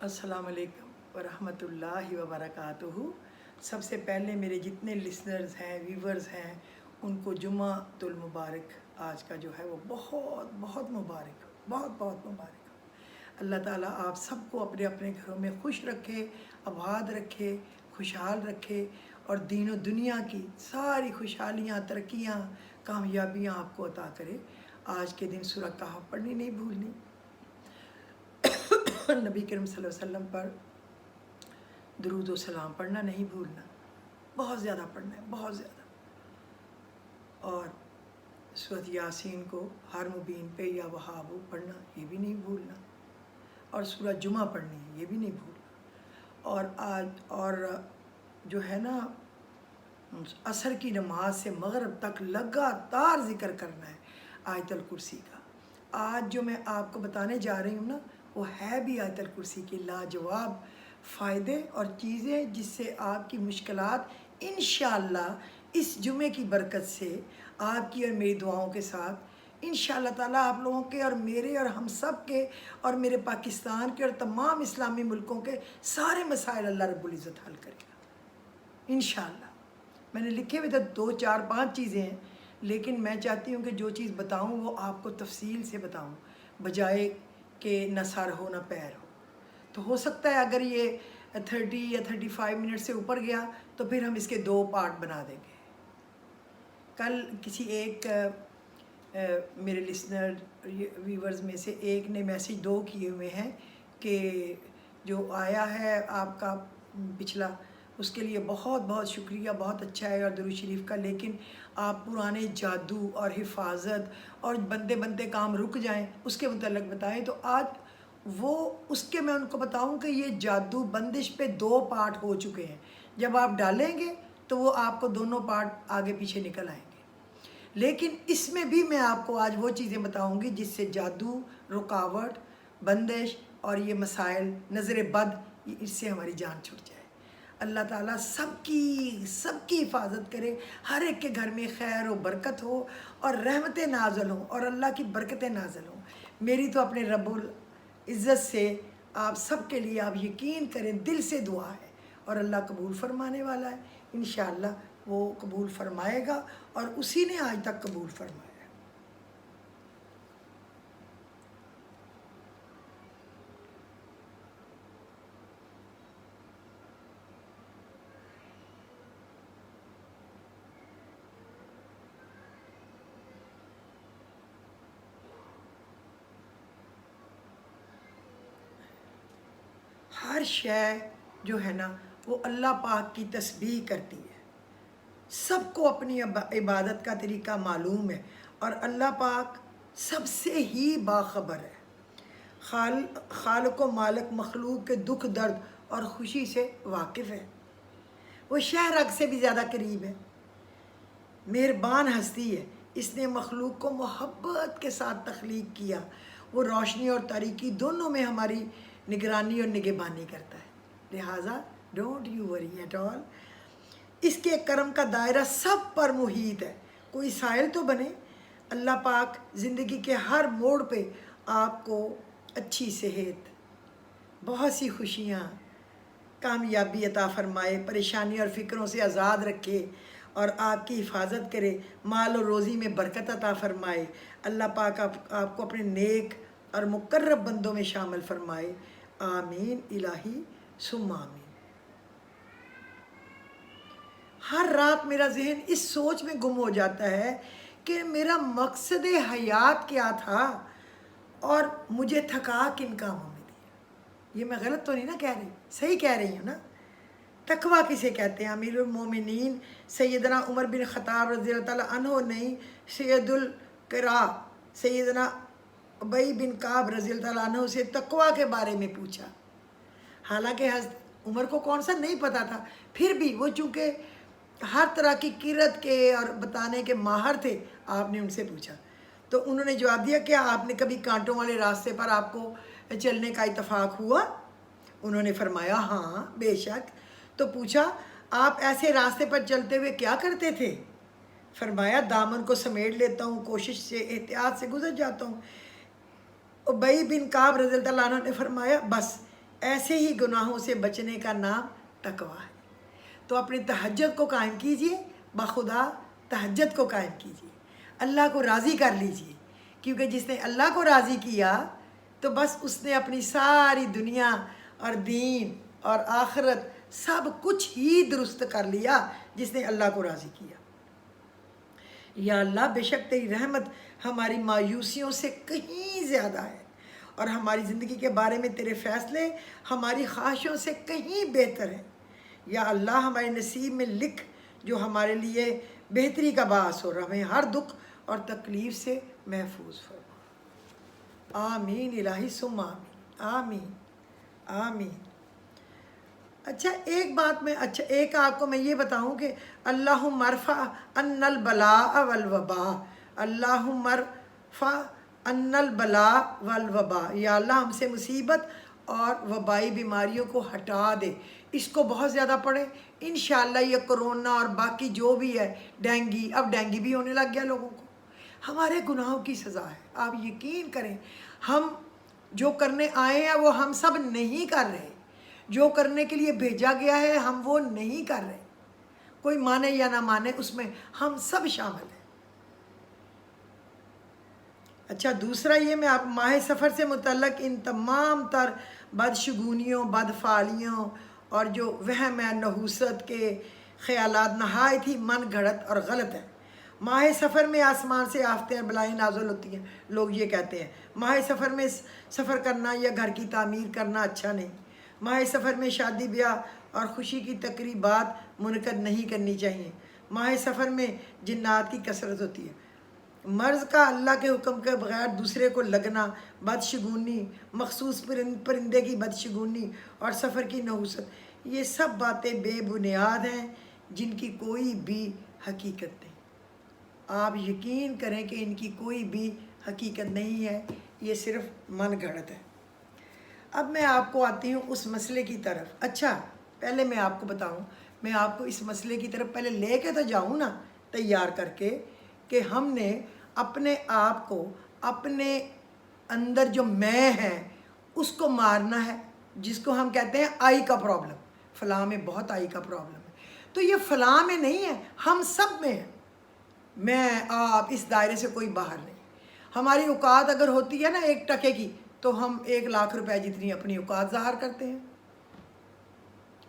अस्सलाम वालेकुम वरहमतुल्लाहि वबरकातुहू। सबसे पहले मेरे जितने लिसनर्स हैं, व्यूवर्स हैं, उनको जुम्मातुल मुबारक। आज का जो है वो बहुत बहुत मुबारक, बहुत बहुत मुबारक। अल्लाह ताला आप सबको अपने अपने घरों में खुश रखे, आबाद रखे, खुशहाल रखे और दीन व दुनिया की सारी खुशहालियाँ, तरक्कियाँ, कामयाबियाँ आपको अता करे। आज के दिन सूरह कहफ पढ़नी नहीं भूलनी। नबी करीम सल्लल्लाहु अलैहि वसल्लम पर दुरूद व सलाम पढ़ना नहीं भूलना, बहुत ज़्यादा पढ़ना है, बहुत ज़्यादा। और सूरत यासीन को हर मुबीन पे या वहाबू पढ़ना ये भी नहीं भूलना, और सूरह जुमा पढ़नी है ये भी नहीं भूलना। और आज जो है ना, असर की नमाज से मगरिब तक लगातार ज़िक्र करना है आयतल कुर्सी का। आज जो मैं आपको बताने जा रही हूँ ना, वो है भी आयतल कुर्सी के लाजवाब फ़ायदे और चीज़ें, जिससे आपकी मुश्किलात इंशाअल्लाह इस जुमे की बरकत से आपकी और मेरी दुआओं के साथ इंशाअल्लाह ताला आप लोगों के और मेरे और हम सब के और मेरे पाकिस्तान के और तमाम इस्लामी मुल्कों के सारे मसाइल अल्लाह रब्बुल इज़्ज़त हल करेगा इंशाअल्लाह। मैंने लिखे हुए तो 2 4 5 चीज़ें हैं, लेकिन मैं चाहती हूँ कि जो चीज़ बताऊँ वो आपको तफसील से बताऊँ, बजाय कि न सर हो न पैर हो। तो हो सकता है अगर ये 30 या 35 मिनट से ऊपर गया तो फिर हम इसके 2 पार्ट बना देंगे। कल किसी एक मेरे लिसनर व्यूवर्स में से एक ने मैसेज 2 किए हुए हैं कि जो आया है आपका पिछला, उसके लिए बहुत बहुत शुक्रिया, बहुत अच्छा है और दुरूद शरीफ का, लेकिन आप पुराने जादू और हिफाजत और बनते बनते काम रुक जाएं उसके मतलब बताएं। तो आज वो उसके मैं उनको बताऊं कि ये जादू बंदिश पे 2 पार्ट हो चुके हैं। जब आप डालेंगे तो वो आपको दोनों पार्ट आगे पीछे निकल आएंगे, लेकिन इसमें भी मैं आपको आज वो चीज़ें बताऊंगी जिससे जादू, रुकावट, बंदिश और ये मसाइल, नज़र बद, इससे हमारी जान छूट जाए। अल्लाह ताला सबकी हिफाजत करे, हर एक के घर में खैर हो, बरकत हो और रहमतें नाज़िल हों और अल्लाह की बरकतें नाज़िल हों। मेरी तो अपने रब्बुल इज़्ज़त से आप सब के लिए, आप यकीन करें, दिल से दुआ है और अल्लाह कबूल फरमाने वाला है। इंशाअल्लाह वो कबूल फरमाएगा और उसी ने आज तक कबूल फरमाया। हर शय जो है ना वो अल्लाह पाक की तस्बीह करती है। सबको अपनी इबादत का तरीका मालूम है और अल्लाह पाक सबसे ही बाखबर है। खालिक व मालिक मखलूक के दुख दर्द और ख़ुशी से वाकिफ़ है। वो शहरग से भी ज़्यादा करीब है। मेहरबान हस्ती है, इसने मखलूक को मोहब्बत के साथ तख्लीक किया। वो रोशनी और तारीकी दोनों में हमारी निगरानी और निगहबानी करता है, लिहाजा don't you worry at all. इसके करम का दायरा सब पर मुहीत है। कोई साइल तो बने। अल्लाह पाक ज़िंदगी के हर मोड़ पे आपको अच्छी सेहत, बहुत सी खुशियाँ, कामयाबी अता फ़रमाए, परेशानी और फ़िक्रों से आज़ाद रखे और आपकी हिफाजत करे, माल और रोज़ी में बरकत अता फ़रमाए। अल्लाह पाक आपको अपने नेक और मुकर्रब बंदों में शामिल फ़रमाए। आमीन इलाही सुम्मा आमीन। हर रात मेरा जहन इस सोच में गुम हो जाता है कि मेरा मकसद हयात क्या था और मुझे थका किन कामों में दिया। ये मैं गलत तो नहीं ना कह रही, सही कह रही हूँ ना। तकवा किसे कहते हैं? अमीरुल मोमिनीन सैयदना उमर बिन ख़त्ताब रज़ियल्लाहु ताला अन्हु नहीं, सैयदुल क़रा सैयदना उबई बिन काब रज़ियल्लाहु ताला अन्हु से तकवा के बारे में पूछा। हालांकि हज़रत उमर को कौन सा नहीं पता था, फिर भी वो चूँकि हर तरह की किरत के और बताने के माहर थे, आपने उनसे पूछा तो उन्होंने जवाब दिया कि आपने कभी कांटों वाले रास्ते पर आपको चलने का इत्तफाक हुआ? उन्होंने फरमाया हाँ बेशक। तो पूछा आप ऐसे रास्ते पर चलते हुए क्या करते थे? फरमाया दामन को समेट लेता हूँ, कोशिश से एहतियात से गुजर जाता हूँ। उबई बिन काब रज़ियल्लाहु अन्हु ने फरमाया बस ऐसे ही गुनाहों से बचने का नाम तकवा है। तो अपनी तहज्जुद को कायम कीजिए, बाखुदा तहज्जुद को कायम कीजिए, अल्लाह को राज़ी कर लीजिए, क्योंकि जिसने अल्लाह को राज़ी किया तो बस उसने अपनी सारी दुनिया और दीन और आखिरत सब कुछ ही दुरुस्त कर लिया, जिसने अल्लाह को राज़ी किया। या अल्लाह, बेशक तेरी रहमत हमारी मायूसियों से कहीं ज़्यादा है और हमारी ज़िंदगी के बारे में तेरे फ़ैसले हमारी ख्वाहिशों से कहीं बेहतर हैं। या अल्लाह, हमारे नसीब में लिख जो हमारे लिए बेहतरी का बास हो, हमें हर दुख और तकलीफ़ से महफूज फरमा। आमीन इलाही सुम्मा आमीन, आमीन। अच्छा एक बात मैं एक आपको मैं ये बताऊं कि अल्लाहुम्मा मरफ़ा अन्नल बला वल वबा, अल्लाहुम्मा मरफ़ा अन्नल बला वल वबा, या अल्लाह हमसे मुसीबत और वबाई बीमारियों को हटा दे। इसको बहुत ज़्यादा पढ़े, इंशाअल्लाह ये कोरोना और बाकी जो भी है, डेंगी, अब डेंगी भी होने लग गया लोगों को, हमारे गुनाहों की सज़ा है। आप यकीन करें, हम जो करने आए हैं वो हम सब नहीं कर रहे, जो करने के लिए भेजा गया है हम वो नहीं कर रहे। कोई माने या ना माने, उसमें हम सब शामिल हैं। अच्छा दूसरा ये, मैं आप माह सफ़र से मुतल्लक़ इन तमाम तर बदशगुनियों, बदफालियों और जो वहम है, नहूसत के ख़यालात नहायत ही मन घड़त और गलत है। माह सफ़र में आसमान से आफतें बलाएँ नाज़िल होती हैं। लोग ये कहते हैं माह सफ़र में सफ़र करना या घर की तामीर करना अच्छा नहीं, माह सफ़र में शादी ब्याह और ख़ुशी की तकरीबात मुनक़द नहीं करनी चाहिए, माह सफ़र में जिन्नात की कसरत होती है, मर्ज़ का अल्लाह के हुक्म के बग़ैर दूसरे को लगना, बदशगुनी, मखसूस परिंदे की बदशगुनी और सफ़र की नहूसत, ये सब बातें बेबुनियाद हैं जिनकी कोई भी हकीकत नहीं। आप यकीन करें कि इनकी कोई भी हकीकत नहीं है, ये सिर्फ़ मन घड़त है। अब मैं आपको आती हूँ उस मसले की तरफ। अच्छा पहले मैं आपको बताऊँ, मैं आपको इस मसले की तरफ पहले ले के तो जाऊँ ना, तैयार करके, कि हमने अपने आप को, अपने अंदर जो मैं है उसको मारना है, जिसको हम कहते हैं आई का प्रॉब्लम। फ़लाँ में बहुत आई का प्रॉब्लम है, तो ये फ़लाँ में नहीं है, हम सब में है। मैं आप इस दायरे से कोई बाहर नहीं। हमारी औकात अगर होती है ना 1 टके की, तो हम 1 लाख रुपए जितनी अपनी औकात ज़ाहिर करते हैं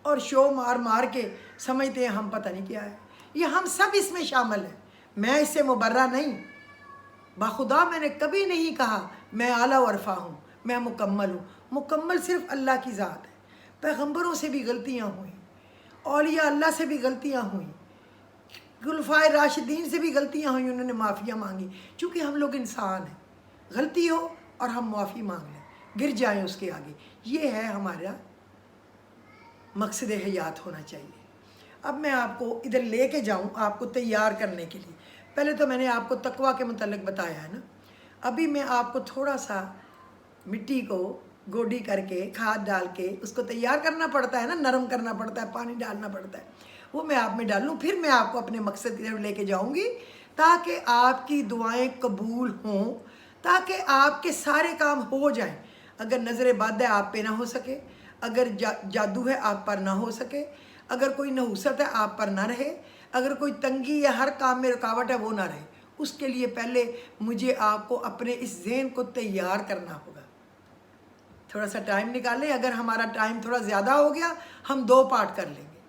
और शो मार मार के समझते हैं हम पता नहीं क्या है। ये हम सब इसमें शामिल हैं, मैं इससे मुबर्रा नहीं। बाखुदा मैंने कभी नहीं कहा मैं आला वरफ़ा हूँ, मैं मुकम्मल हूँ। मुकम्मल सिर्फ़ अल्लाह की ज़ात है। पैगम्बरों से भी गलतियाँ हुई, औलिया अल्लाह से भी गलतियाँ हुई, खुलफ़ाए राशिदीन से भी गलतियाँ हुई, उन्होंने माफ़िया मांगी। चूँकि हम लोग इंसान हैं, गलती हो और हम माफ़ी मांग लें, गिर जाएं उसके आगे, ये है हमारा मकसद हयात होना चाहिए। अब मैं आपको इधर ले के जाऊँ आपको तैयार करने के लिए। पहले तो मैंने आपको तकवा के मुतल्लिक़ बताया है ना, अभी मैं आपको थोड़ा सा मिट्टी को गोडी करके, खाद डाल के उसको तैयार करना पड़ता है ना, नरम करना पड़ता है, पानी डालना पड़ता है, वो मैं आप में डालूँ, फिर मैं आपको अपने मकसद की तरफ लेके जाऊँगी, ताकि आपकी दुआएं कबूल हों, ताकि आपके सारे काम हो जाएं। अगर नज़र बद है आप पे ना हो सके, अगर जादू है आप पर ना हो सके, अगर कोई नहूसत है आप पर ना रहे, अगर कोई तंगी या हर काम में रुकावट है वो ना रहे, उसके लिए पहले मुझे आपको अपने इस ज़हन को तैयार करना होगा। थोड़ा सा टाइम निकालें, अगर हमारा टाइम थोड़ा ज़्यादा हो गया हम 2 पार्ट कर लेंगे,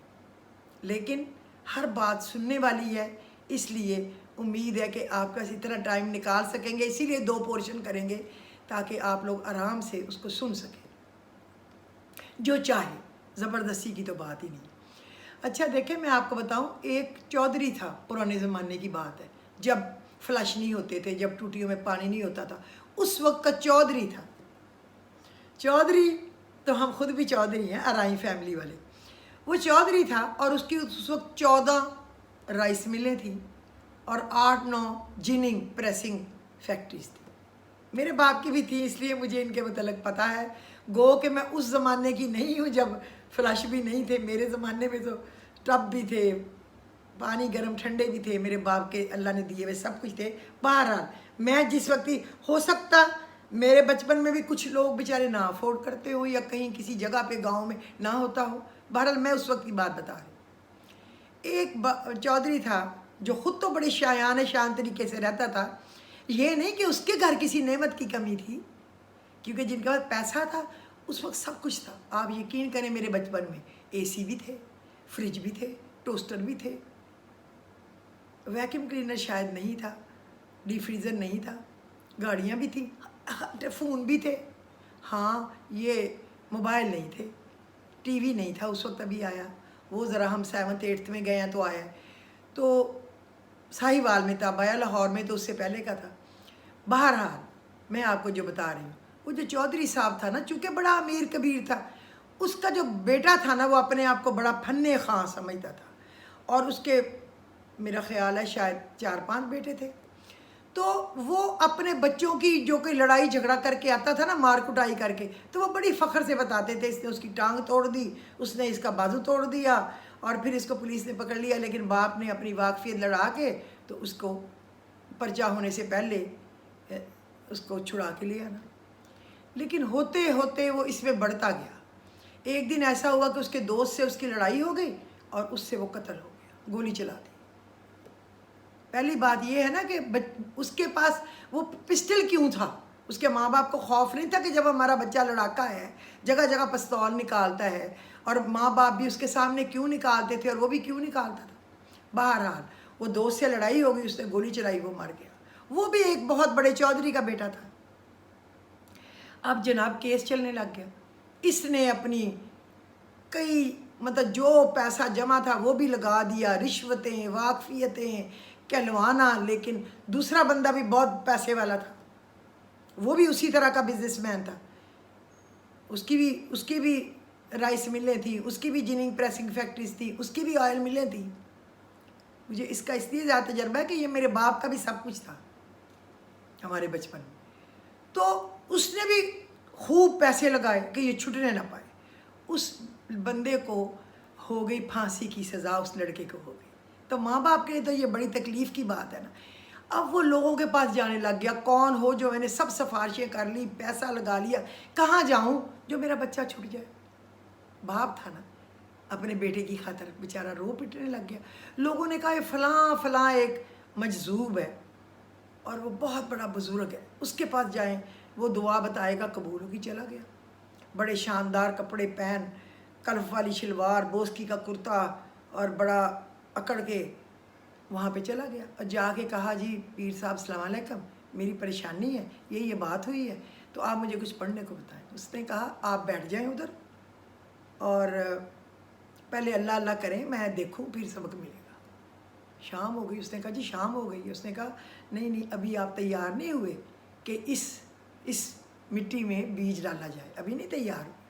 लेकिन हर बात सुनने वाली है, इसलिए उम्मीद है कि आप इसी तरह टाइम निकाल सकेंगे, इसीलिए 2 पोर्शन करेंगे ताकि आप लोग आराम से उसको सुन सकें, जो चाहे, ज़बरदस्ती की तो बात ही नहीं। अच्छा देखें, मैं आपको बताऊं, एक चौधरी था, पुराने ज़माने की बात है, जब फ्लश नहीं होते थे, जब टूटियों में पानी नहीं होता था, उस वक्त का चौधरी था। चौधरी तो हम खुद भी चौधरी हैं, अराई फैमिली वाले। वो चौधरी था और उसकी उस वक्त 14 राइस मिलें थी और 8-9 जिनिंग प्रेसिंग फैक्ट्रीज थी। मेरे बाप की भी थी, इसलिए मुझे इनके मतलब पता है। गो कि मैं उस ज़माने की नहीं हूँ जब फ्लश भी नहीं थे, मेरे ज़माने में तो टब भी थे, पानी गर्म ठंडे भी थे, मेरे बाप के अल्लाह ने दिए हुए सब कुछ थे। बहरहाल मैं जिस वक्त ही हो सकता میرے بچپن میں بھی کچھ لوگ بیچارے نہ افورڈ کرتے ہو یا کہیں کسی جگہ پہ گاؤں میں نہ ہوتا ہو، بہرحال میں اس وقت کی بات بتا رہی ہوں۔ ایک چودھری تھا جو خود تو بڑے شایان شان طریقے سے رہتا تھا، یہ نہیں کہ اس کے گھر کسی نعمت کی کمی تھی، کیونکہ جن کے پاس پیسہ تھا اس وقت سب کچھ تھا۔ آپ یقین کریں میرے بچپن میں اے سی بھی تھے، فریج بھی تھے، ٹوسٹر بھی تھے، ویکیوم کلینر شاید نہیں تھا، ڈی فریزر نہیں تھا، گاڑیاں بھی تھیں، فون بھی تھے، ہاں یہ موبائل نہیں تھے، ٹی وی نہیں تھا اس وقت ابھی آیا، وہ ذرا ہم 7th 8th میں گئے ہیں تو آیا، تو ساہیوال میں تب آیا، لاہور میں تو اس سے پہلے کا تھا۔ بہرحال میں آپ کو جو بتا رہی ہوں، وہ جو چودھری صاحب تھا نا، چونکہ بڑا امیر کبیر تھا، اس کا جو بیٹا تھا نا وہ اپنے آپ کو بڑا فن خواں سمجھتا تھا، اور اس کے میرا خیال ہے شاید 4-5 بیٹے تھے، تو وہ اپنے بچوں کی جو کوئی لڑائی جھگڑا کر کے آتا تھا نا، مار کٹائی کر کے، تو وہ بڑی فخر سے بتاتے تھے اس نے اس کی ٹانگ توڑ دی، اس نے اس کا بازو توڑ دیا، اور پھر اس کو پولیس نے پکڑ لیا، لیکن باپ نے اپنی واقفیت لڑا کے تو اس کو پرچہ ہونے سے پہلے اس کو چھڑا کے لیا نا۔ لیکن ہوتے ہوتے وہ اس میں بڑھتا گیا۔ ایک دن ایسا ہوا کہ اس کے دوست سے اس کی لڑائی ہو گئی اور اس سے وہ قتل ہو گیا، گولی چلا دی۔ پہلی بات یہ ہے نا کہ اس کے پاس وہ پسٹل کیوں تھا؟ اس کے ماں باپ کو خوف نہیں تھا کہ جب ہمارا بچہ لڑاکا ہے جگہ جگہ پستول نکالتا ہے، اور ماں باپ بھی اس کے سامنے کیوں نکالتے تھے اور وہ بھی کیوں نکالتا تھا؟ بہرحال وہ دوست سے لڑائی ہو گئی، اس نے گولی چلائی، وہ مر گیا۔ وہ بھی ایک بہت بڑے چودھری کا بیٹا تھا۔ اب جناب کیس چلنے لگ گیا، اس نے اپنی کئی مطلب جو پیسہ جمع تھا وہ بھی لگا دیا، رشوتیں، واقفیتیں، کہلوانا، لیکن دوسرا بندہ بھی بہت پیسے والا تھا، وہ بھی اسی طرح کا بزنس مین تھا، اس کی بھی رائس ملیں تھیں، اس کی بھی جننگ پریسنگ فیکٹریز تھی، اس کی بھی آئل ملیں تھیں۔ مجھے اس کا اس لیے زیادہ تجربہ ہے کہ یہ میرے باپ کا بھی سب کچھ تھا ہمارے بچپن میں، تو اس نے بھی خوب پیسے لگائے کہ یہ چھٹنے نہ پائے۔ اس بندے کو ہو گئی پھانسی کی سزا، اس لڑکے کو ہو گئی، تو ماں باپ کے لیے تو یہ بڑی تکلیف کی بات ہے نا۔ اب وہ لوگوں کے پاس جانے لگ گیا، کون ہو جو میں نے سب سفارشیں کر لی، پیسہ لگا لیا، کہاں جاؤں جو میرا بچہ چھٹ جائے۔ باپ تھا نا، اپنے بیٹے کی خاطر بیچارہ رو پٹنے لگ گیا۔ لوگوں نے کہا یہ فلاں فلاں ایک مجذوب ہے اور وہ بہت بڑا بزرگ ہے، اس کے پاس جائیں، وہ دعا بتائے گا، قبول ہوگی۔ چلا گیا، بڑے شاندار کپڑے پہن، کلف والی شلوار، بوسکی کا کرتا، اور بڑا اکڑ کے وہاں پہ چلا گیا، اور جا کے کہا جی پیر صاحب السلام علیکم، میری پریشانی ہے، یہ بات ہوئی ہے، تو آپ مجھے کچھ پڑھنے کو بتائیں۔ اس نے کہا آپ بیٹھ جائیں ادھر اور پہلے اللہ اللہ کریں، میں دیکھوں پھر سبق ملے گا۔ شام ہو گئی، اس نے کہا جی شام ہو گئی ہے۔ اس نے کہا نہیں ابھی آپ تیار نہیں ہوئے کہ اس مٹی میں بیج ڈالا جائے، ابھی نہیں تیار ہوئے۔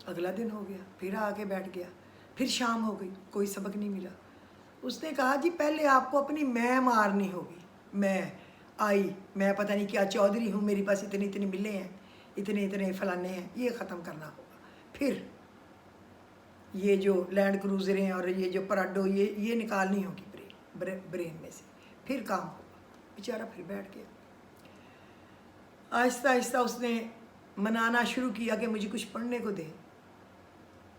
اگلا دن ہو گیا، پھر آ کے بیٹھ گیا، پھر شام ہو گئی، کوئی سبق نہیں ملا۔ اس نے کہا جی پہلے آپ کو اپنی میں مارنی ہوگی، میں پتہ نہیں کیا چودھری ہوں، میرے پاس اتنے ملے ہیں، اتنے فلانے ہیں، یہ ختم کرنا ہوگا، پھر یہ جو لینڈ کروزریں اور یہ جو پراڈو یہ نکالنی ہوگی برین میں سے، پھر کام ہوگا۔ بیچارہ پھر بیٹھ گیا۔ آہستہ آہستہ اس نے منانا شروع کیا کہ مجھے کچھ پڑھنے کو دے،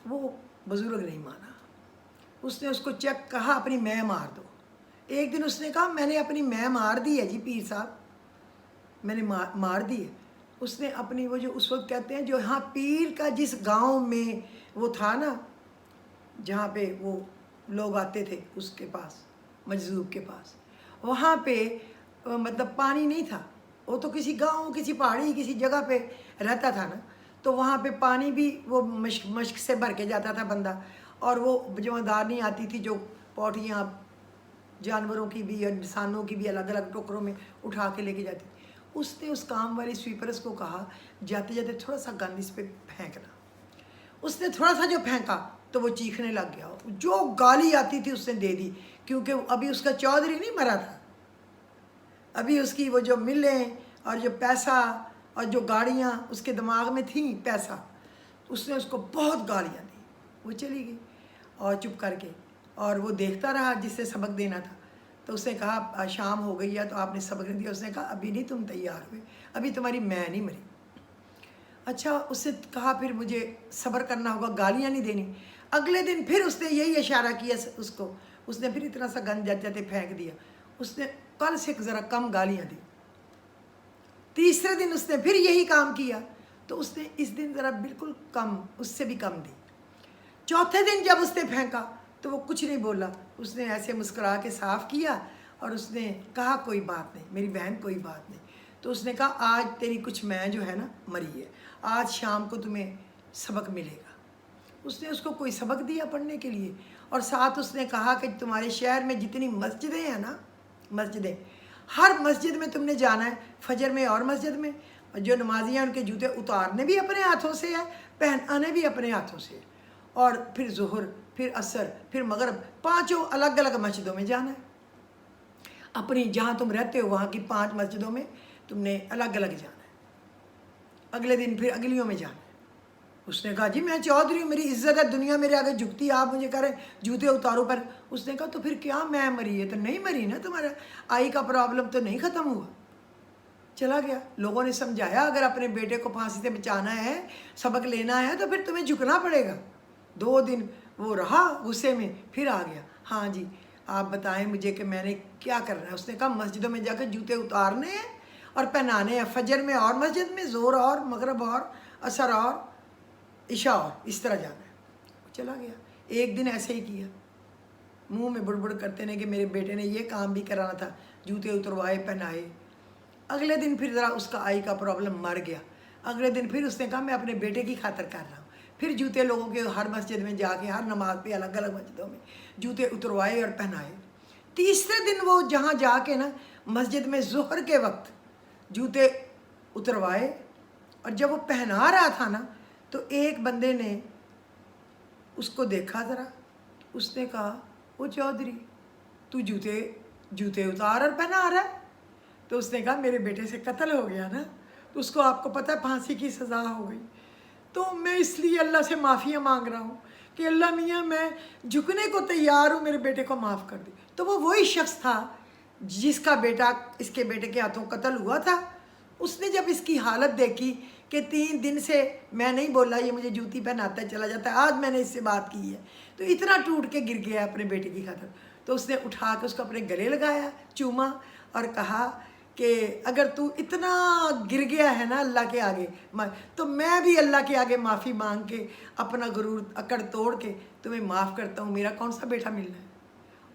وہ بزرگ نہیں مانا۔ اس نے اس کو چیک کہا اپنی میں مار دو۔ ایک دن اس نے کہا میں نے اپنی میں مار دی ہے جی پیر صاحب، میں نے مار دی ہے۔ اس نے اپنی وہ جو اس وقت کہتے ہیں جو ہاں پیر کا جس گاؤں میں وہ تھا نا، جہاں پہ وہ لوگ آتے تھے اس کے پاس، مجذوب کے پاس، وہاں پہ مطلب پانی نہیں تھا، وہ تو کسی گاؤں، کسی پہاڑی، کسی جگہ پہ رہتا تھا نا، تو وہاں پہ پانی بھی وہ مشک سے بھر کے جاتا تھا بندہ، اور وہ جمعدارنی آتی تھی جو پوٹیاں جانوروں کی بھی اور انسانوں کی بھی الگ الگ ٹوکروں میں اٹھا کے لے کے جاتی۔ اس نے اس کام والی سویپرس کو کہا جاتے جاتے تھوڑا سا گند اس پہ پھینکنا۔ اس نے تھوڑا سا جو پھینکا تو وہ چیخنے لگ گیا، جو گالی آتی تھی اس نے دے دی، کیونکہ ابھی اس کا چودھری نہیں مرا تھا، ابھی اس کی وہ جو ملیں اور جو پیسہ اور جو گاڑیاں اس کے دماغ میں تھیں پیسہ، اس نے اس کو بہت گالیاں دی۔ وہ چلی گئی اور چپ کر کے، اور وہ دیکھتا رہا جس سے سبق دینا تھا، تو اس نے کہا شام ہو گئی ہے تو آپ نے سبق نہیں دیا. اس نے کہا ابھی نہیں تم تیار ہوئے, ابھی تمہاری میں نہیں مری. اچھا, اس نے کہا پھر مجھے صبر کرنا ہوگا, گالیاں نہیں دینی. اگلے دن پھر اس نے یہی اشارہ کیا اس کو, اس نے پھر اتنا سا گند جاتے جاتے پھینک دیا. اس نے کل سے ذرا کم گالیاں دی. تیسرے دن اس نے پھر یہی کام کیا تو اس نے اس دن ذرا بالکل کم, اس سے بھی کم دی. چوتھے دن جب اس نے پھینکا تو وہ کچھ نہیں بولا, اس نے ایسے مسکرا کے صاف کیا اور اس نے کہا کوئی بات نہیں میری بہن, کوئی بات نہیں. تو اس نے کہا آج تیری کچھ میں جو ہے نا مری ہے, آج شام کو تمہیں سبق ملے گا. اس نے اس کو کوئی سبق دیا پڑھنے کے لیے, اور ساتھ اس نے کہا کہ تمہارے شہر میں جتنی مسجدیں ہیں نا, مسجدیں, ہر مسجد میں تم نے جانا ہے, فجر میں اور مسجد میں, جو نمازی ہیں ان کے جوتے اتارنے بھی اپنے ہاتھوں سے ہے, پہنانے بھی اپنے ہاتھوں سے ہے, اور پھر ظہر, پھر عصر, پھر مغرب, پانچوں الگ الگ مسجدوں میں جانا ہے. اپنی جہاں تم رہتے ہو وہاں کی 5 مسجدوں میں تم نے الگ الگ جانا ہے. اگلے دن پھر اگلیوں میں جانا ہے. اس نے کہا جی میں چودھری ہوں, میری عزت ہے, دنیا میرے آگے جھکتی, آپ مجھے کہہ رہے ہیں جوتے اتارو پر. اس نے کہا تو پھر کیا میں مری ہے؟ تو نہیں مری نا, تمہارا آئی کا پرابلم تو نہیں ختم ہوا. چلا گیا. لوگوں نے سمجھایا اگر اپنے بیٹے کو پھانسی سے بچانا ہے, سبق لینا ہے, تو پھر تمہیں جھکنا پڑے گا. 2 دن وہ رہا غصے میں, پھر آ گیا. ہاں جی آپ بتائیں مجھے کہ میں نے کیا کرنا ہے. اس نے کہا مسجدوں میں جا کے جوتے اتارنے ہیں اور پہنانے ہیں, فجر میں اور مسجد میں, ظہر اور مغرب اور عصر اور عشاء اور, اس طرح جانا ہے. چلا گیا. ایک دن ایسے ہی کیا, منہ میں بڑبڑ کرتے ہیں کہ میرے بیٹے نے یہ کام بھی کرانا تھا, جوتے اتروائے پہنائے. اگلے دن پھر ذرا اس کا آئی کا پرابلم مر گیا. اگلے دن پھر اس نے کہا میں اپنے بیٹے کی خاطر کر رہا ہوں. پھر جوتے لوگوں کے ہر مسجد میں جا کے, ہر نماز پہ الگ الگ مسجدوں میں جوتے اتروائے اور پہنائے. تیسرے دن وہ جہاں جا کے نا مسجد میں ظہر کے وقت جوتے اتروائے, اور جب وہ پہنا رہا تھا نا تو ایک بندے نے اس کو دیکھا ذرا. اس نے کہا وہ چودھری تو جوتے اتار اور پہنا رہا ہے. تو اس نے کہا میرے بیٹے سے قتل ہو گیا نا, تو اس کو آپ کو پتہ ہے پھانسی کی سزا ہو گئی, تو میں اس لیے اللہ سے معافیاں مانگ رہا ہوں کہ اللہ میاں میں جھکنے کو تیار ہوں, میرے بیٹے کو معاف کر دی. تو وہ وہی شخص تھا جس کا بیٹا اس کے بیٹے کے ہاتھوں قتل ہوا تھا. اس نے جب اس کی حالت دیکھی کہ 3 دن سے میں نہیں بولا, یہ مجھے جوتی پہناتا ہے چلا جاتا ہے, آج میں نے اس سے بات کی ہے, تو اتنا ٹوٹ کے گر گیا اپنے بیٹے کی خاطر. تو اس نے اٹھا کے اس کو اپنے گلے لگایا, چوما, اور کہا کہ اگر تو اتنا گر گیا ہے نا اللہ کے آگے, تو میں بھی اللہ کے آگے معافی مانگ کے اپنا غرور اکڑ توڑ کے تمہیں معاف کرتا ہوں, میرا کون سا بیٹا ملنا ہے.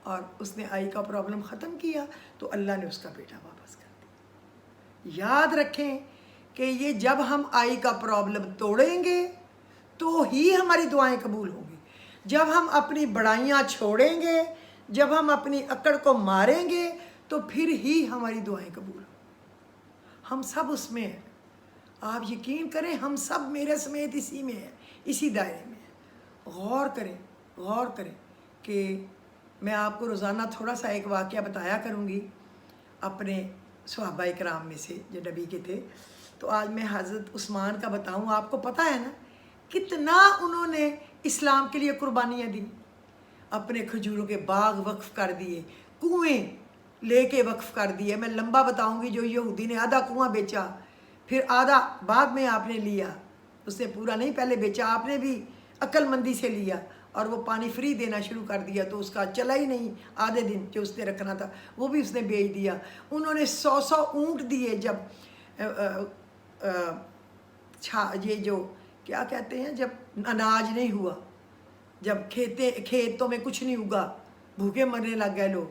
اور اس نے آئی کا پرابلم ختم کیا تو اللہ نے اس کا بیٹا واپس کر دیا. یاد رکھیں کہ یہ جب ہم آئی کا پرابلم توڑیں گے تو ہی ہماری دعائیں قبول ہوں گی. جب ہم اپنی بڑائیاں چھوڑیں گے, جب ہم اپنی اکڑ کو ماریں گے, تو پھر ہی ہماری دعائیں قبول ہوں. ہم سب اس میں ہیں, آپ یقین کریں ہم سب میرے سمیت اسی میں ہیں, اسی دائرے میں ہیں. غور کریں کہ میں آپ کو روزانہ تھوڑا سا ایک واقعہ بتایا کروں گی اپنے صحابہ کرام میں سے جو نبی کے تھے. تو آج میں حضرت عثمان کا بتاؤں. آپ کو پتہ ہے نا کتنا انہوں نے اسلام کے لیے قربانیاں دیں. اپنے کھجوروں کے باغ وقف کر دیے, کنویں لے کے وقف کر دیے. میں لمبا بتاؤں گی, جو یہودی نے آدھا کنواں بیچا, پھر آدھا بعد میں آپ نے لیا, اس نے پورا نہیں پہلے بیچا, آپ نے بھی عقل مندی سے لیا, اور وہ پانی فری دینا شروع کر دیا, تو اس کا چلا ہی نہیں. آدھے دن جو اس نے رکھنا تھا وہ بھی اس نے بیچ دیا. انہوں نے 100 اونٹ دیے جب یہ جو کیا کہتے ہیں جب اناج نہیں ہوا, جب کھیتوں میں کچھ نہیں اگا, بھوکے مرنے لگ گئے لوگ,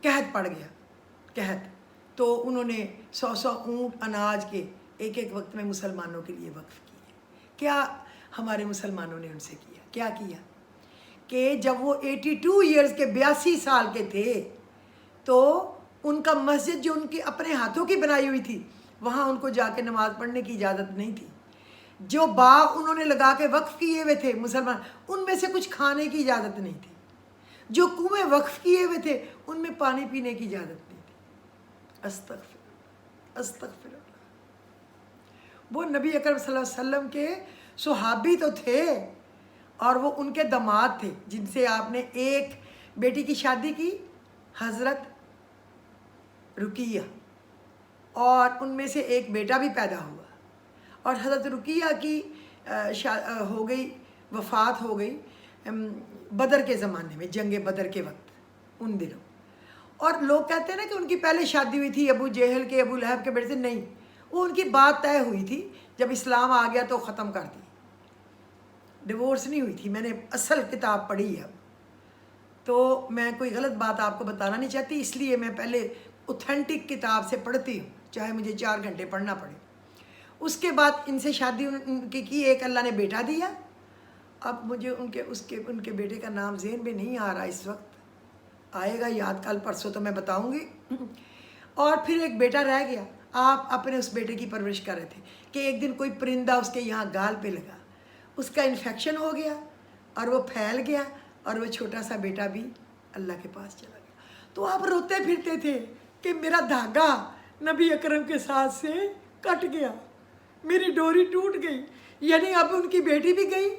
قحط پڑ گیا, قحط, تو انہوں نے 100 اونٹ اناج کے ایک وقت میں مسلمانوں کے لیے وقف کیے. کیا ہمارے مسلمانوں نے ان سے کیا کیا کہ جب وہ 82 ایئرز کے 82 سال کے تھے تو ان کا مسجد جو ان کے اپنے ہاتھوں کی بنائی ہوئی تھی وہاں ان کو جا کے نماز پڑھنے کی اجازت نہیں تھی. جو باغ انہوں نے لگا کے وقف کیے ہوئے تھے مسلمان, ان میں سے کچھ کھانے کی اجازت نہیں تھی. جو کنویں وقف کیے ہوئے تھے ان میں پانی پینے کی اجازت نہیں تھی. استغفر اللہ. وہ نبی اکرم صلی اللہ علیہ وسلم کے صحابی تو تھے, اور وہ ان کے داماد تھے جن سے آپ نے ایک बेटी की शादी की हज़रत रुकिया, और उनमें से एक बेटा भी पैदा हुआ, और हज़रत रुकिया की हो गई, वफ़ात हो गई बदर के ज़माने में, जंग बदर के वक्त उन दिनों। और लोग कहते हैं ना कि उनकी पहले शादी हुई थी अबू जहल के, अबू लहब के बेटे से। नहीं, वो उनकी बात तय हुई थी, जब इस्लाम आ गया तो ख़त्म कर दी, डिवोर्स नहीं हुई थी। मैंने असल किताब पढ़ी है, तो मैं कोई गलत बात आपको बताना नहीं चाहती, इसलिए मैं पहले ऑथेंटिक किताब से पढ़ती हूँ, चाहे मुझे 4 घंटे पढ़ना पड़े। उसके बाद इनसे शादी उनकी की, एक अल्लाह ने बेटा दिया। अब मुझे उनके बेटे का नाम ज़हन में नहीं आ रहा इस वक्त, आएगा याद कल परसों तो मैं बताऊंगी। और फिर एक बेटा रह गया। आप अपने उस बेटे की परवरिश कर रहे थे कि एक दिन कोई परिंदा उसके यहाँ गाल पे लगा, उसका इन्फेक्शन हो गया और वो फैल गया, और वो छोटा सा बेटा भी अल्लाह के पास चला गया। तो आप रोते फिरते थे कि मेरा धागा नबी अकरम के साथ से कट गया, मेरी डोरी टूट गई, यानी अब उनकी बेटी भी गई,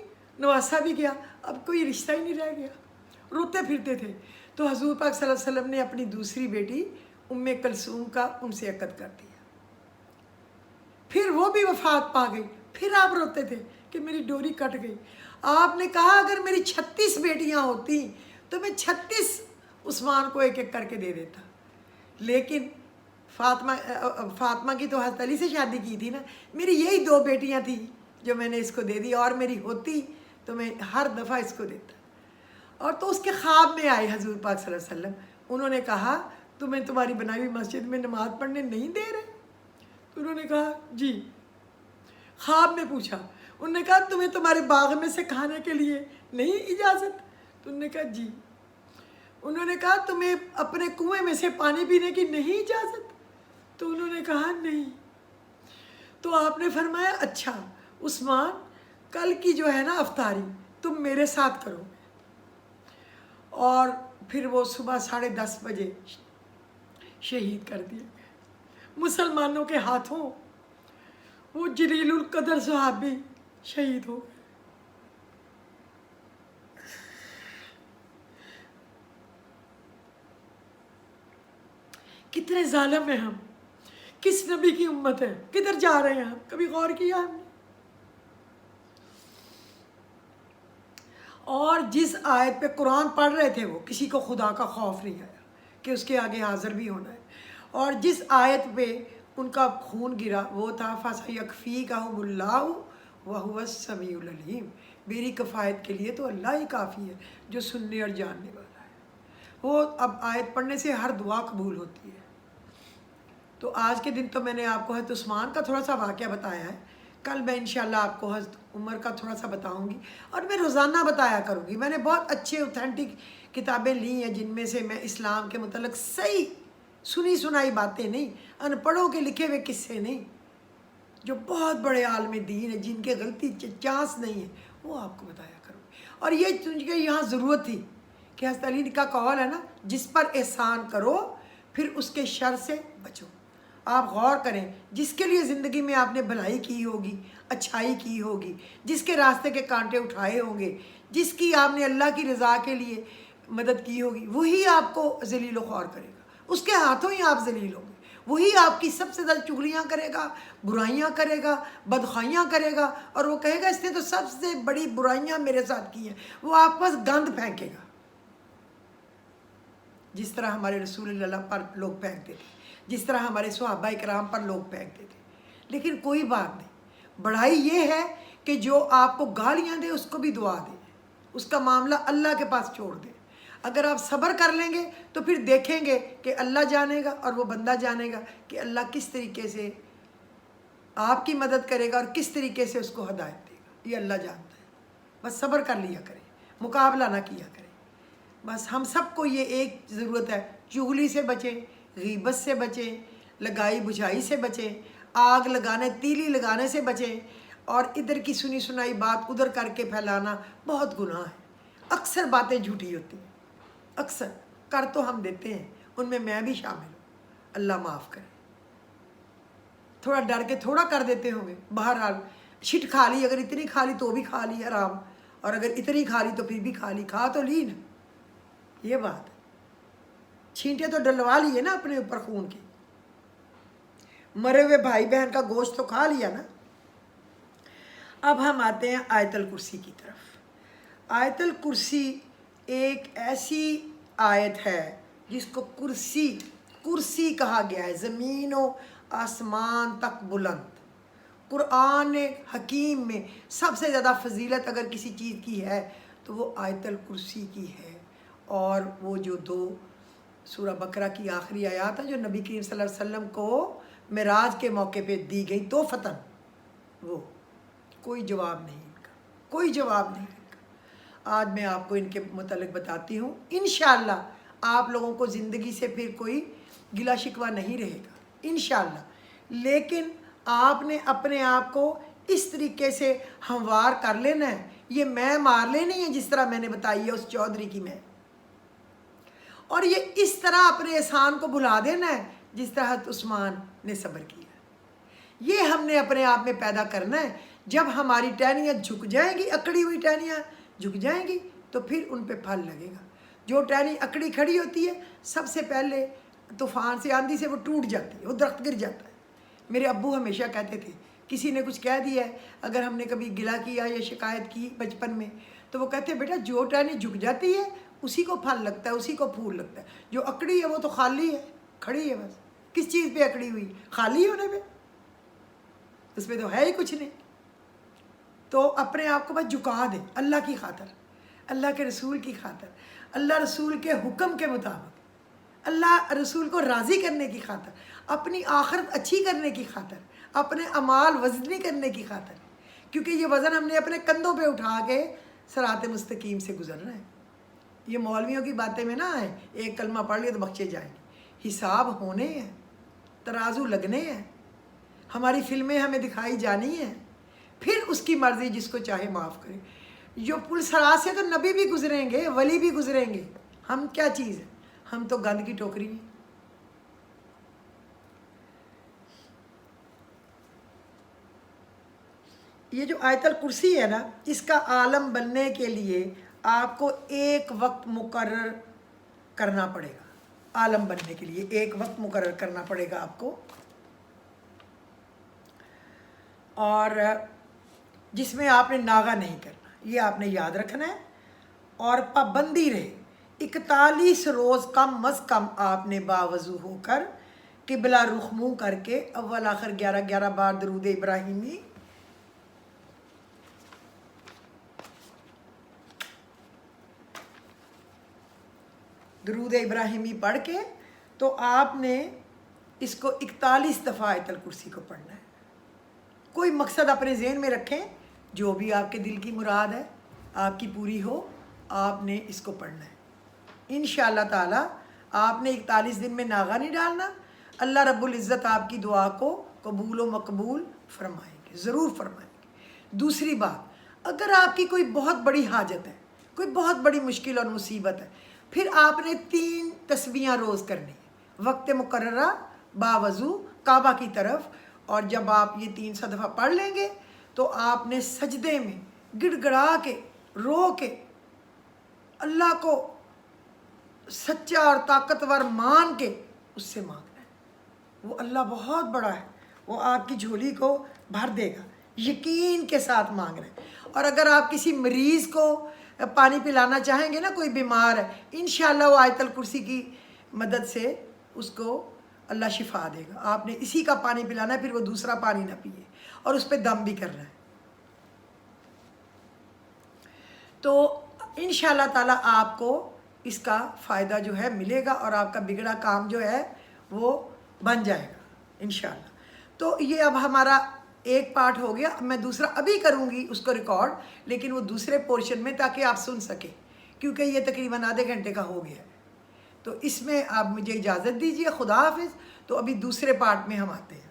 नवासा भी गया, अब कोई रिश्ता ही नहीं रह गया। रोते फिरते थे। तो हजूर पाक सल्लल्लाहु अलैहि वसल्लम ने अपनी दूसरी बेटी उम्मे कलसूम का उनसे अक़द कर दिया। फिर वो भी वफ़ात पा गई, फिर आप रोते थे कि मेरी डोरी कट गई। आपने कहा अगर मेरी 36 बेटियां होती तो मैं 36 उस्मान को एक एक करके दे देता, लेकिन फातिमा की तो हज़रत अली से शादी की थी ना, मेरी यही 2 बेटियां थी जो मैंने इसको दे दी, और मेरी होती तो मैं हर दफ़ा इसको देता। और तो उसके ख्वाब में आए हजूर पाक सल्लल्लाहु अलैहि वसल्लम, उन्होंने कहा तुम्हें तुम्हारी बनाई हुई मस्जिद में नमाज़ पढ़ने नहीं दे रहे? तो उन्होंने कहा जी। ख्वाब में पूछा, उन्होंने कहा तुम्हें तुम्हारे बाग में से खाने के लिए नहीं इजाज़त? तो उन्होंने कहा जी। उन्होंने कहा तुम्हें अपने कुएं में से पानी पीने की नहीं इजाज़त? तो उन्होंने कहा नहीं। तो आपने फरमाया अच्छा उस्मान, कल की जो है ना अफ्तारी तुम मेरे साथ करो। और फिर वो सुबह 10:30 बजे शहीद कर दिए गए मुसलमानों के हाथों। वो जलीलुल कदर सहाबी शहीद हो गए। कितने जालिम हैं हम, किस नबी की उम्मत है, किधर जा रहे हैं हम, कभी गौर किया हमने? और जिस आयत पे कुरान पढ़ रहे थे वो किसी को खुदा का खौफ नहीं आया कि उसके आगे हाजिर भी होना है, और जिस आयत पे उनका खून गिरा वो था फसयकफ़ीकहुमुल्लाहु वहुवस समीउल अलीम, मेरी कफ़ायत के लिए तो अल्लाह ही काफ़ी है जो सुनने और जानने वाला है। वो अब आयत पढ़ने से हर दुआ कबूल होती है। तो आज के दिन तो मैंने आपको हज़रत उस्मान का थोड़ा सा वाक़या बताया है, कल मैं इंशाल्लाह आपको हज़रत उमर का थोड़ा सा बताऊंगी, और मैं रोज़ाना बताया करूंगी। मैंने बहुत अच्छे ऑथेंटिक किताबें ली हैं जिनमें से मैं इस्लाम के मतलब सही सुनी सुनाई बातें नहीं, अनपढ़ों के लिखे हुए किस्से नहीं, जो बहुत बड़े आलम दीन है जिनके गलती चांस नहीं है, वो आपको बताया करूँगी। और ये तुझे यहाँ ज़रूरत थी कि हज़रत अली का कौल है ना, जिस पर एहसान करो फिर उसके शर से बचो। आप गौर करें, जिसके लिए ज़िंदगी में आपने भलाई की होगी, अच्छाई की होगी, जिसके रास्ते के कांटे उठाए होंगे, जिसकी आपने अल्लाह की रज़ा के लिए मदद की होगी, वही आपको ज़लील व ख्वार करेगा, उसके हाथों ही आप ज़लील होंगे। वही आपकी सबसे ज़्यादा चुगलियाँ करेगा, बुराइयाँ करेगा, बदखाइयाँ करेगा, और वो कहेगा इसने तो सबसे बड़ी बुराइयाँ मेरे साथ की हैं। वो आप पास गंद फेंकेगा, जिस तरह हमारे रसूल अल्लाह पर लोग फेंकते थे, जिस तरह हमारे सहाबा इकराम पर लोग फेंकते थे। लेकिन कोई बात नहीं, बढ़ाई ये है कि जो आपको गालियाँ दे उसको भी दुआ दे, उसका मामला अल्लाह के पास छोड़ दे। अगर आप सब्र कर लेंगे तो फिर देखेंगे कि अल्लाह जानेगा और वो बंदा जानेगा कि अल्लाह किस तरीके से आपकी मदद करेगा और किस तरीके से उसको हदायत देगा, ये अल्लाह जानता है। बस सब्र कर लिया करें, मुकाबला ना किया करें। बस हम सबको ये एक ज़रूरत है, चुगली से बचें, गीबत से बचें, लगाई बुझाई से बचें, आग लगाने तीली लगाने से बचें, और इधर की सुनी सुनाई बात उधर करके फैलाना बहुत गुनाह है। अक्सर बातें झूठी होती हैं, अक्सर कर तो हम देते हैं, उनमें मैं भी शामिल हूँ, अल्लाह माफ़ करे। थोड़ा डर के थोड़ा कर देते होंगे, बहरहाल छिट खा ली, अगर इतनी खा ली तो भी खा ली आराम, और अगर इतनी खा ली तो फिर भी खा ली, खा तो ली ना। یہ بات ہے، چھینٹے تو ڈلوا لیے نا اپنے اوپر خون کے، مرے ہوئے بھائی بہن کا گوشت تو کھا لیا نا۔ اب ہم آتے ہیں آیت الکرسی کی طرف۔ آیت الکرسی ایک ایسی آیت ہے جس کو کرسی کہا گیا ہے، زمین و آسمان تک بلند۔ قرآن حکیم میں سب سے زیادہ فضیلت اگر کسی چیز کی ہے تو وہ آیت الکرسی کی ہے، اور وہ جو 2 سورہ بقرہ کی آخری آیات ہے جو نبی کریم صلی اللہ علیہ وسلم کو معراج کے موقع پہ دی گئی توفتاً، وہ کوئی جواب نہیں ان کا، کوئی جواب نہیں ان کا۔ آج میں آپ کو ان کے متعلق بتاتی ہوں، انشاءاللہ آپ لوگوں کو زندگی سے پھر کوئی گلہ شکوہ نہیں رہے گا انشاءاللہ۔ لیکن آپ نے اپنے آپ کو اس طریقے سے ہموار کر لینا ہے، یہ میں مار لینی ہے جس طرح میں نے بتائی ہے اس چودھری کی میں، اور یہ اس طرح اپنے احسان کو بھلا دینا ہے جس طرح حضرت عثمان نے صبر کیا۔ یہ ہم نے اپنے آپ میں پیدا کرنا ہے۔ جب ہماری ٹہنیاں جھک جائیں گی، اکڑی ہوئی ٹہنیاں جھک جائیں گی تو پھر ان پہ پھل لگے گا۔ جو ٹہنی اکڑی کھڑی ہوتی ہے سب سے پہلے طوفان سے، آندھی سے وہ ٹوٹ جاتی ہے، وہ درخت گر جاتا ہے۔ میرے ابو ہمیشہ کہتے تھے کسی نے کچھ کہہ دیا ہے، اگر ہم نے کبھی گلہ کیا یا شکایت کی بچپن میں، تو وہ کہتے ہیں بیٹا جو ٹہنی جھک جاتی ہے اسی کو پھل لگتا ہے، اسی کو پھول لگتا ہے، جو اکڑی ہے وہ تو خالی ہے، کھڑی ہے بس۔ کس چیز پہ اکڑی ہوئی؟ خالی ہونے پہ، اس میں تو ہے ہی کچھ نہیں۔ تو اپنے آپ کو بس جھکا دے اللہ کی خاطر، اللہ کے رسول کی خاطر، اللہ رسول کے حکم کے مطابق، اللہ رسول کو راضی کرنے کی خاطر، اپنی آخرت اچھی کرنے کی خاطر، اپنے اعمال وزنی کرنے کی خاطر، کیونکہ یہ وزن ہم نے اپنے کندھوں پہ اٹھا کے صراط مستقیم سے گزرنا ہے۔ یہ مولویوں کی باتیں میں نہ آئے ایک کلمہ پڑھ لیا تو بخشے جائیں گے، حساب ہونے ہیں، ترازو لگنے ہیں، ہماری فلمیں ہمیں دکھائی جانی ہیں، پھر اس کی مرضی جس کو چاہے معاف کرے۔ جو پل صراط سے تو نبی بھی گزریں گے، ولی بھی گزریں گے، ہم کیا چیز ہے؟ ہم تو گند کی ٹوکری ہیں۔ یہ جو آیت الکرسی ہے نا، اس کا عالم بننے کے لیے آپ کو ایک وقت مقرر کرنا پڑے گا، عالم بننے کے لیے ایک وقت مقرر کرنا پڑے گا آپ کو، اور جس میں آپ نے ناغہ نہیں کرنا، یہ آپ نے یاد رکھنا ہے، اور پابندی رہے 41 روز کم از کم آپ نے باوضو ہو کر قبلہ رخ منہ کر کے اول آخر 11 بار درود ابراہیمی پڑھ کے، تو آپ نے اس کو 41 دفعہ آیت الکرسی کو پڑھنا ہے۔ کوئی مقصد اپنے ذہن میں رکھیں، جو بھی آپ کے دل کی مراد ہے آپ کی پوری ہو، آپ نے اس کو پڑھنا ہے انشاءاللہ تعالی۔ آپ نے 41 دن میں ناغہ نہیں ڈالنا، اللہ رب العزت آپ کی دعا کو قبول و مقبول فرمائیں گے، ضرور فرمائیں گے۔ دوسری بات، اگر آپ کی کوئی بہت بڑی حاجت ہے، کوئی بہت بڑی مشکل اور مصیبت ہے، پھر آپ نے 3 تسبیحاں روز کرنی ہے، وقت مقررہ، باوضو، کعبہ کی طرف، اور جب آپ یہ 300 دفعہ پڑھ لیں گے تو آپ نے سجدے میں گڑ گڑا کے، رو کے اللہ کو سچا اور طاقتور مان کے اس سے مانگنا ہے۔ وہ اللہ بہت بڑا ہے، وہ آپ کی جھولی کو بھر دے گا، یقین کے ساتھ مانگنا ہے۔ اور اگر آپ کسی مریض کو پانی پلانا چاہیں گے نا، کوئی بیمار ہے، انشاءاللہ وہ آیت الکرسی کی مدد سے اس کو اللہ شفا دے گا۔ آپ نے اسی کا پانی پلانا ہے، پھر وہ دوسرا پانی نہ پیے، اور اس پہ دم بھی کرنا ہے۔ تو انشاءاللہ تعالیٰ آپ کو اس کا فائدہ جو ہے ملے گا، اور آپ کا بگڑا کام جو ہے وہ بن جائے گا انشاءاللہ۔ تو یہ اب ہمارا ایک پارٹ ہو گیا، میں دوسرا ابھی کروں گی اس کو ریکارڈ، لیکن وہ دوسرے پورشن میں، تاکہ آپ سن سکیں، کیونکہ یہ تقریباً آدھے گھنٹے کا ہو گیا ہے۔ تو اس میں آپ مجھے اجازت دیجیے، خدا حافظ۔ تو ابھی دوسرے پارٹ میں ہم آتے ہیں۔